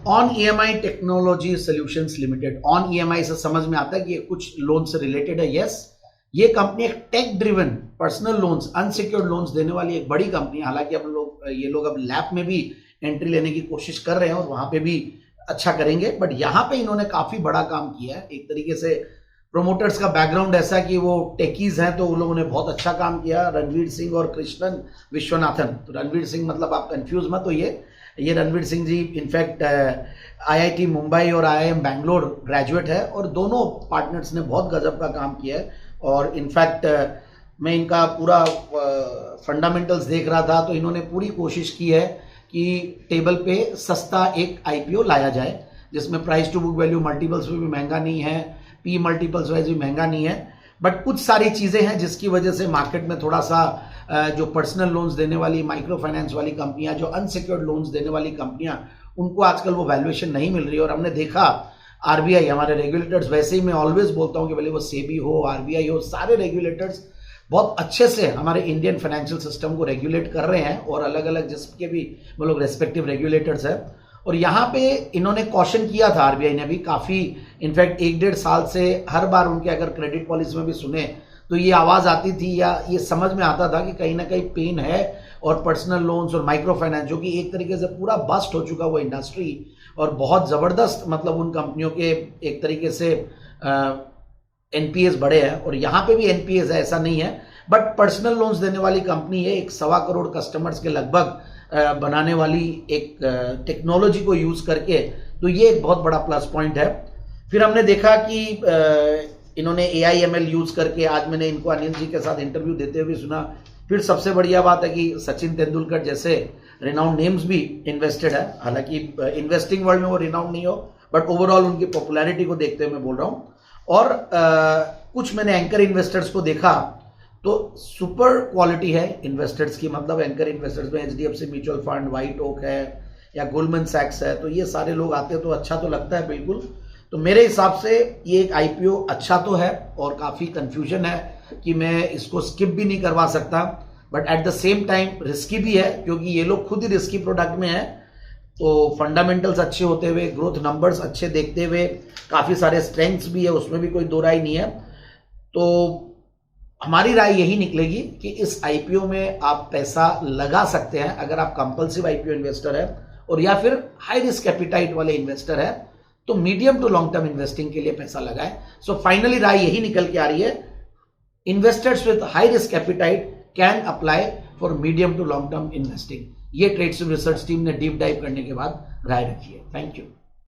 On EMI technology solutions limited, on EMI से समझ में आता है कि ये कुछ लोन से रिलेटेड है। यस, ये कंपनी एक tech driven personal loans, unsecured loans देने वाली एक बड़ी कंपनी है। हालांकि ये लोग अब लैप में भी एंट्री लेने की कोशिश कर रहे हैं और वहां पे भी अच्छा करेंगे, बट यहाँ पे इन्होंने काफी बड़ा काम किया है। एक तरीके से प्रोमोटर्स का बैकग्राउंड ऐसा कि वो टेकीज हैं, तो उन लोगों ने बहुत अच्छा काम किया। रणवीर सिंह और कृष्णन विश्वनाथन, तो रणवीर सिंह मतलब आप कंफ्यूज मत होइए, ये रणवीर सिंह जी इनफैक्ट आईआईटी मुंबई और आईआईएम बैंगलोर ग्रेजुएट है, और दोनों पार्टनर्स ने बहुत गजब का काम किया है। और इनफैक्ट मैं इनका पूरा फंडामेंटल्स देख रहा था, तो इन्होंने पूरी कोशिश की है कि टेबल पे सस्ता एक आईपीओ लाया जाए, जिसमें price to book value multiples में भी महंगा नहीं है, पी मल्टीपल्स वाइज भी महंगा नहीं है, बट कुछ सारी चीजें हैं जिसकी वजह से मार्केट में थोड़ा सा जो पर्सनल लोन्स देने वाली, माइक्रो फाइनेंस वाली कंपनियां, जो अनसिक्योर्ड लोन्स देने वाली कंपनियां, उनको आजकल वो वैल्यूएशन नहीं मिल रही है। और हमने देखा आरबीआई, हमारे रेगुलेटर्स, वैसे ही मैं ऑलवेज बोलता हूं कि भले वो सेबी हो, आरबीआई हो, सारे रेगुलेटर्स बहुत अच्छे से हमारे इंडियन फाइनेंशियल सिस्टम को रेगुलेट कर रहे हैं, और अलग अलग जिसके भी वो लोग रेस्पेक्टिव रेगुलेटर्स हैं। और यहाँ पे इन्होंने कॉशन किया था, आरबीआई ने भी काफी, इनफैक्ट 1-1.5 साल से हर बार उनके अगर क्रेडिट पॉलिसी में भी सुने तो ये आवाज आती थी या ये समझ में आता था कि कहीं ना कहीं पेन है, और पर्सनल लोन्स और माइक्रो फाइनेंस, जो कि एक तरीके से पूरा बस्ट हो चुका वो इंडस्ट्री, और बहुत जबरदस्त मतलब उन कंपनियों के एक तरीके से एनपीएस बढ़े हैं, और यहाँ पे भी एनपीएस है, ऐसा नहीं है, बट पर्सनल लोन्स देने वाली कंपनी है, 1.25 करोड़ कस्टमर्स के लगभग बनाने वाली एक टेक्नोलॉजी को यूज करके, तो ये एक बहुत बड़ा प्लस पॉइंट है। फिर हमने देखा कि इन्होंने AIML यूज करके, आज मैंने इनको अनिल जी के साथ इंटरव्यू देते हुए सुना। फिर सबसे बढ़िया बात है कि सचिन तेंदुलकर जैसे रिनाउंड नेम्स भी इन्वेस्टेड है, हालांकि इन्वेस्टिंग वर्ल्ड में वो रिनाउंड नहीं हो, बट ओवरऑल उनकी पॉपुलैरिटी को देखते हुए मैं बोल रहा हूँ। और कुछ मैंने एंकर इन्वेस्टर्स को देखा, तो सुपर क्वालिटी है इन्वेस्टर्स की, मतलब एंकर इन्वेस्टर्स में HDFC mutual fund, White Oak है या गोल्डमैन सैक्स है, तो ये सारे लोग आते हैं, तो अच्छा तो लगता है बिल्कुल। तो मेरे हिसाब से ये एक आईपीओ अच्छा तो है, और काफी कंफ्यूजन है कि मैं इसको स्किप भी नहीं करवा सकता, but at the same time risky भी है, क्योंकि ये लोग खुद ही रिस्की प्रोडक्ट में है। तो फंडामेंटल्स अच्छे होते हुए, ग्रोथ नंबर्स अच्छे देखते हुए, काफी सारे स्ट्रेंथ्स भी है, उसमें भी कोई दो राय नहीं है। तो हमारी राय यही निकलेगी कि इस आईपीओ में आप पैसा लगा सकते हैं अगर आप कंपल्सिव आईपीओ इन्वेस्टर है, और या फिर हाई रिस्क एपिटाइट वाले इन्वेस्टर है, तो medium to long term investing के लिए पैसा लगाएं। सो फाइनली राय यही निकल के आ रही है, investors with high risk appetite can apply for medium to long term investing. ये ट्रेड्स रिसर्च टीम ने डीप डाइव करने के बाद राय रखी है। Thank you.